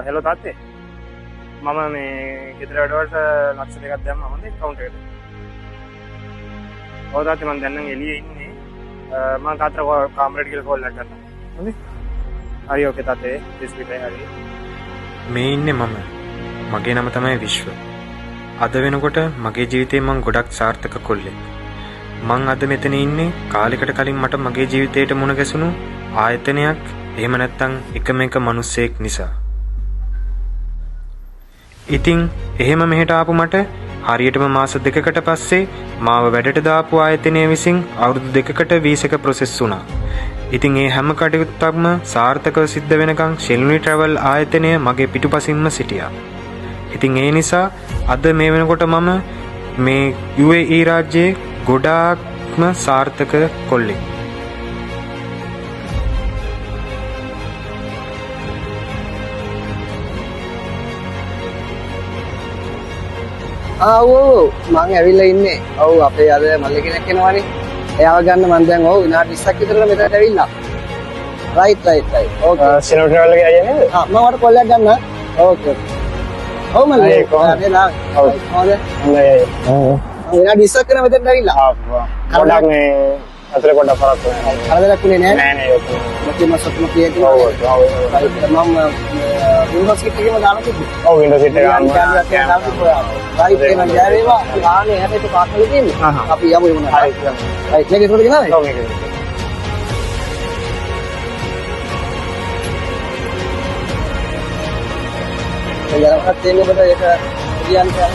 Hello තාත්තේ මම මේ ගෙදර වැඩවලට ලක්ෂ දෙකක් දැම්මම හොඳේ account එකට. ඔව් තාත්තේ මම දැන් නම් එළියේ ඉන්නේ. මම තාත්තට කාමරේට ගිහලා කෝල් එකක් ගන්නවා. හොඳේ. හරි ඕකේ තාත්තේ. බිස්කිට් හරි. මේ ඉන්නේ මම. මගේ නම තමයි විශ්ව. අද වෙනකොට මගේ ජීවිතේ මං ගොඩක් සාර්ථක කොල්ලෙක්. මං අද මෙතන ඉන්නේ කාලෙකට කලින් මට මගේ ජීවිතේට මුණ ගැසුණු ආයතනයක් එහෙම නැත්නම් එකම එක මිනිස්සෙක් නිසා. ඉතින් එහෙම මෙහෙට ආපු මට හරියටම මාස 2කට පස්සේ මාව වැඩට දාපු ආයතනය විසින් අවුරුදු 2කට වීසා එක ප්‍රොසෙස් වුණා. ඉතින් ඒ හැම කටයුත්තක්ම සාර්ථකව සිද්ධ වෙනකන් ෂෙල්නි ට්‍රැවල් ආයතනය මගේ පිටුපසින්ම සිටියා. ඉතින් ඒ නිසා අද මේ වෙනකොට මම මේ UAE රාජ්‍යයේ ගොඩාක්ම සාර්ථක කොල්ලෙක්. මං ඇවිල්ලා ඉන්නේ. ඔව් අපේ අද මල්ලි කෙනෙක් එනවනේ. එයාව ගන්න මං දැන් ඔව් විනාඩි 20ක් විතර මෙතනට ඇවිල්ලා. රයිට්. ඕකේ. ෂෙල්නි ට්‍රැවල් එකේ අයියා නේද? මම වට කොල්ලයක් ගන්න. ඕකේ. ඔව් මල්ලි. කොහොමද? ඔව්. හොඳයි. ඔව්. විනාඩි 20ක් කරන මෙතනට ඇවිල්ලා. පොඩක් මේ අතර පොඩක් ෆරක් වෙනවා. කරදරයක් උනේ නෑ. නෑ ඒක. මම සතුටුම කියනවා. ඔව්. මම වින්ඩෝස් කිට් එකේම දාලා තිබුණා. ඔව් වින්ඩෝස් සීට් එක ගන්නවා. රයිට් ඒක නම් ජයවේවා. ආනේ හැබැයි ඒක පාස්වර්ඩ් දෙන්නේ. අපි යමු එමුනා. හරි. රයිට් මේක ඒකට ගෙනාවේ? ඔව් මේක. යනකත් තේන්නේ ඔබට ඒක කියන්නේ.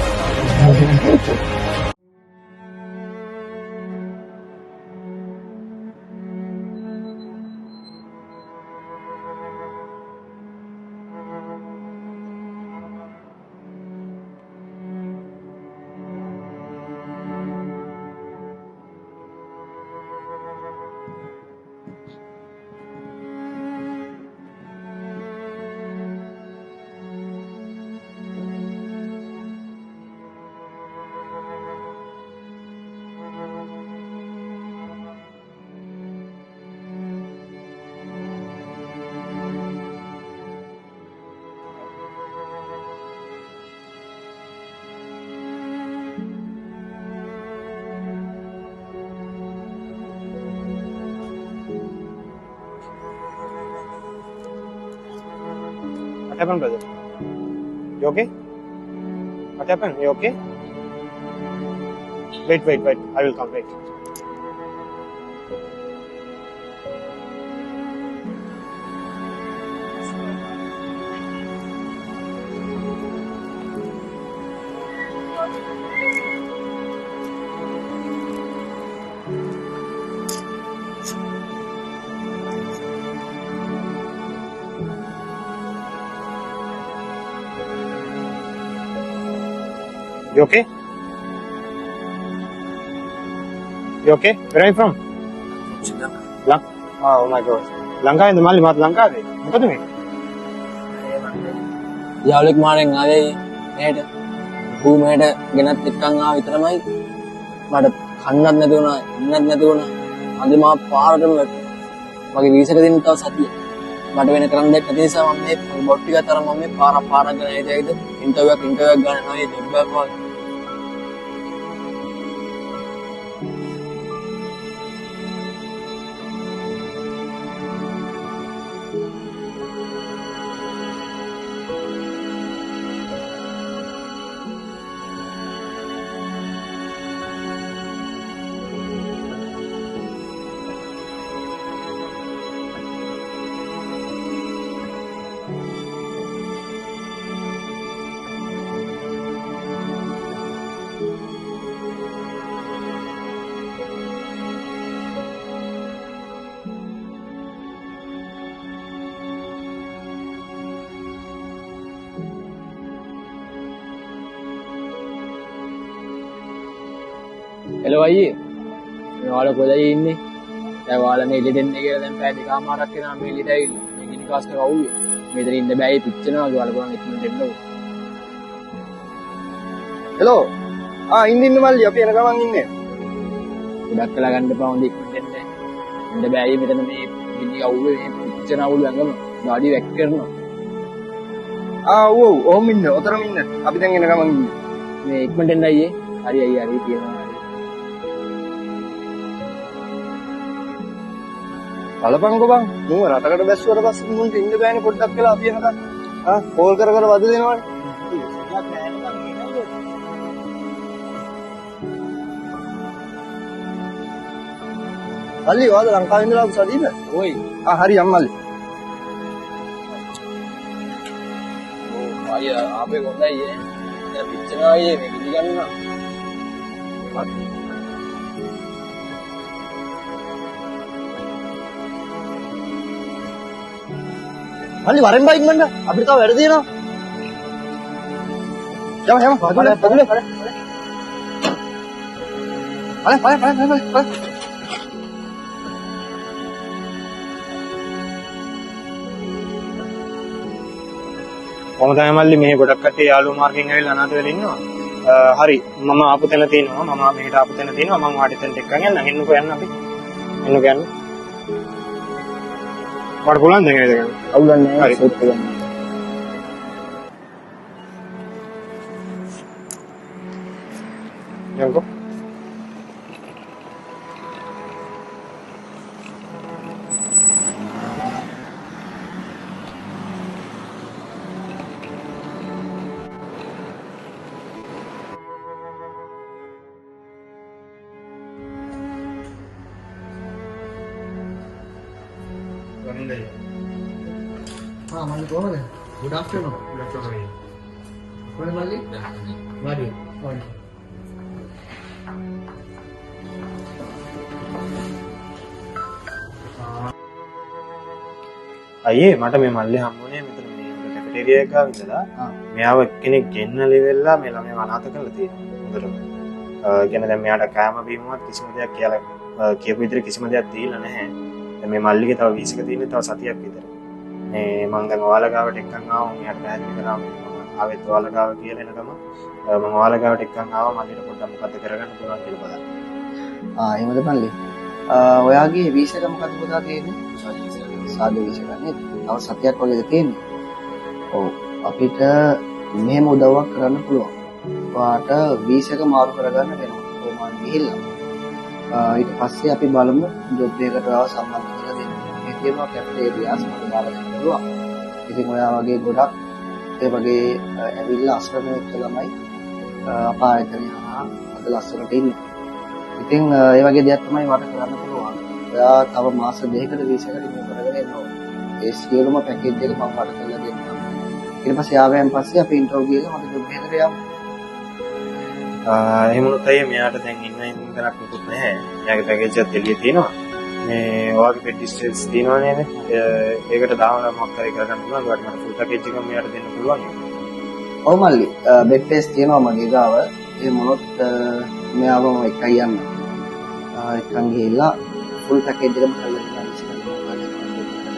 What happened, brother? You okay? What happened? You okay? Wait. I will come. Wait. You okay? You okay? Where are you from? Oh my God. ලංකාවේ ඉඳ මල්ලි මාත් ලංකාවේ. මොකද මේ? යාළුවෙක් මාරෙන් ආවේ මෙහෙට. ඌ මෙහෙට ගෙනත් එක්කන් ආව විතරමයි. මට කන්නත් නැති වුණා, ඉන්නත් නැති වුණා. අද මා පාරටම වැටුණා. මගේ වීසා එක දෙන්න තව සතිය. මට වෙන කරන්න දෙයක් නැති නිසා මම මේ බොට් ටික අතර මම මේ පාරක් ගන්න ඇයිද ඉන්ටර්විව් එකක් ගන්න නැහැ ජොබ් එකක් වගේ. හෙලෝ අයියේ මේ ඔයාලා කොහෙද ඉන්නේ? දැන් ඔයාලා මේ එළියට එන්නේ කියලා දැන් පැය දෙකමාරක් වෙනවා මේ එළියට ඇවිල්ලා. මේ ගිනි කාස්ට් එක අවුවේ. මෙතන ඉන්න බෑයි පිච්චෙනවා වගේ ඔයාලා ගොඩක් ඉක්මනට එන්න ඕන. හෙලෝ ඉන්න මල්ලි අපි එන ගමන් ඉන්නේ. ගොඩක් කළා ගන්න එපා හොඳ ඉක්මනට එන්න. ඉන්න බෑයි මෙතන මේ ගිනි අවුවේ මේ පිච්චෙන අවුල ළඟම ගාඩි වැක් කරනවා. ඔව් ඔහොම ඉන්න. ඔතරම ඉන්න. අපි දැන් එන ගමන් ඉන්නේ. මේ ඉක්මනට එන්න අයියේ. හරි අයියේ හරි කියනවා. බලපංකෝ බං. මම රටකට බැස්සුවට පස්සේ මුන්ට ඉන්න බෑනේ පොඩ්ඩක් වෙලා අපි එනකන්. කෝල් කර කර වද දෙනවනේ. මල්ලි වාද ලංකාවේ ඉඳලා ආපු සදීප? ඔයි. හරි අම්මල්ලි. අයියා ආපේ කොහොමද අයියේ? දැන් පිච්චෙනවා අයියේ මේ කිසි ගන්නවා. මල්ලි වරෙන් බයික් මන්න. අපිට තව වැඩ තියෙනවා. යම පදුලේ. පල. කොහොමද මල්ලි මේ ගොඩක් කට්ටිය යාළුවෝ මාර්ගෙන් ඇවිල්ලා අනාථ වෙලා ඉන්නවා. හරි මම ආපු තැන තියෙනවා. මම මෙහෙට ආපු තැන තියෙනවා. මම වාඩි තැනට එක්කන් යන්න. එන්නකෝ යන්න අපි. එන්නකෝ යන්න. වාඩි පුළුවන් දැන් නේද ගන්න. අවුලක් නැහැ. සෙට් කරගන්න. යන්නකෝ. මල්ලි කොහමද? good afternoon. කොහොමද මල්ලි? වාඩි. අයියේ මට මේ මල්ලි හම්බුනේ මෙතන මේ කැෆෙටේරියා එක ගාව ඉඳලා. මෙයාව කෙනෙක් ගෙන්නලි වෙලා මේ ළමයා අනාථ කරලා තියෙනවා. හොඳටම. කියන්නේ දැන් මෙයාට කෑම බීමවත් කිසිම දෙයක් කියලා කියපු විදිහට කිසිම දෙයක් දීලා නැහැ. දැන් මේ මල්ලිගේ තව වීසක තියෙන්නේ තව සතියක් විතර. මේ මම දැන් ඔයාලා ගාවට එක්කන් ආවා. මෙයාට පැහැදිලි කරා මම ආවෙත් ඔයාලා ගාව කියලා එනකම මම ඔයාලා ගාවට එක්කන් ආවා. මල්ලිට පොඩ්ඩක් මොකද්ද කරගන්න පුළුවන් කියලා බලන්න. එහෙමද මල්ලි? ඔයාගේ වීසක මොකද්ද පුතා තියෙන්නේ? සාදු වීසක නේද? තව සතියක් වගේද තියෙන්නේ? ඔව් අපිට මෙහෙම උදව්වක් කරන්න පුළුවන්. ඔයාට වීසක මාරු කරගන්න වෙනවා. කොහොමද ගිහිල්ලා. ඊට පස්සේ අපි බලමු ජොබ් එකකට ආව සම්බන්ධ කරලා දෙන්න. මේ තියෙනවා කැෆෙටේරියාස් වල දාලා දෙන්න පුළුවන්. ඉතින් ඔයා වගේ ගොඩක් ඒ වගේ ඇවිල්ලා අස්රම වෙච්ච ළමයි අපායතනේ අද ලස්සනට ඉන්නේ. ඉතින් ඒ වගේ දෙයක් තමයි මට කරන්න පුළුවන්. ඔයා තව මාස දෙකකට වීසකට ඉන්න කරගෙන එන්න ඕනේ. ඒ සියලුම පැකේජ් එක මම වට කරලා දෙන්නම්. ඊට පස්සේ ආවයන් පස්සේ අපි ඉන්ටර්විව් ගිහලා මට ජොබ් එකකට යමු. එහෙම වුණොත් අයියා මෙයාට දැන් ඉන්න ඉඳනක් නුකුත් නැහැ. එයාගේ පැකේජ් එකත් එළියේ තියෙනවා. මේ ඔයාගේ පෙට් ඩිස්ටේල්ස් තියෙනවා නේද? ඒකට දාවලා මොකක් හරි කරගන්න පුළුවන්. ඔයාලට මට ෆුල් පැකේජ් එකක් මෙයාට දෙන්න පුළුවන්. ඔව් මල්ලි. බෙඩ් පේස් තියෙනවා මගේ ගාව. ඒ මොනොත් මෙයාවම එකයි යන්න. එක්කන් ගිහිල්ලා ෆුල් පැකේජ් එකම කරලා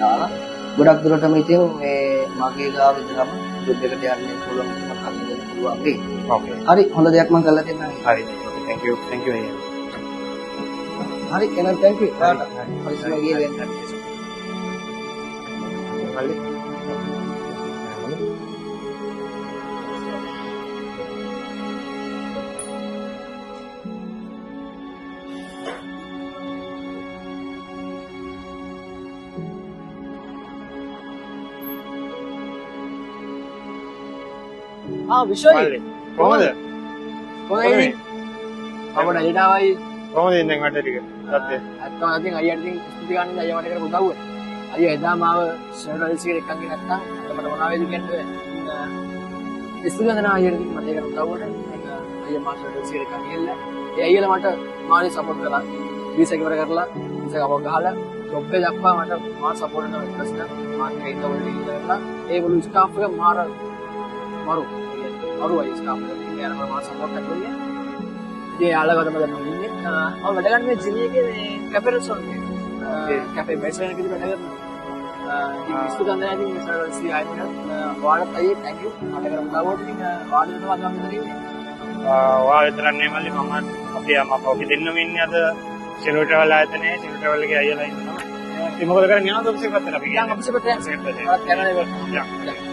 දාලා ගොඩක් දුරටම ඉතින් මේ මගේ ගාව ඉඳලම ජොබ් එකට යන්න පුළුවන් මම කරන්න දෙන්න පුළුවන් වෙයි. ඕකේ. හරි හොඳ දෙයක් මම කරලා දෙන්නම්. හරි. ඕකේ. thank you අයියා. හරි එහෙනම් thank you. පරිස්සම ගිහලා එන්න. මල්ලි. විශ්වයි කොහොමද? කොහේ අපේ ඩලිටාවයි කොහොමද ඉන්නේ මට ටික? සත්‍ය. අත්තම අතින් අයියට ඉතින් ස්තුති ගන්න අයියා මට කරපු උදව්ව. අයියා එදා මාව සර්වල්ස් එකට එක්කන් ගිහින් නැත්තම් මට මොනවා වේද කියන්නේ. ස්තුති ගන්න අයියට ඉතින් මට ඒක උදව්වට අයියා මාව සර්වල්ස් එකට එක්කන් ගිහලා ඒ අයියලා මට මානි සපෝට් කළා. වීසා ඉවර කරලා වීසා කපක් ගහලා ජොබ් එක දක්වා මට මාව සපෝට් කරන ප්‍රශ්න මාත් ඒක වලට ඉඳලා ඒගොල්ලෝ ස්ටාෆ් එක මරු අයි ස්ටාෆ් එක කියන මාව සපෝට් කරන්නේ. ඒ යාළුවා තමයි දැන් ඉන්නේ. මම වැඩ ගන්න මේ ජිනි එකේ මේ කැෆේ රෙස්ටෝරන්ට් එකේ. කැෆේ බේස්මන්ට් එකේ වැඩ කරනවා. ඉතින් ඉස්සු ගන්න ඇති මේ සර්වර් සී ආයිත් ඔයාලට අයියේ thank you. මට කරමු දාවොත් ඉතින් ඔයාලට තමයි අද මෙතන ඉන්නේ. ඔයා විතරන්නේ මල්ලි මම අපි අපි දෙන්නම ඉන්නේ අද සිලෝ ට්‍රැවල් ආයතනයේ සිලෝ ට්‍රැවල් එකේ අයියලා ඉන්නවා. ඉතින් මොකද කරන්නේ යනවද ඔෆිස් එකට අපි දැන් ඔෆිස් එකට යන්න. ඔයාලට යන්න නේද?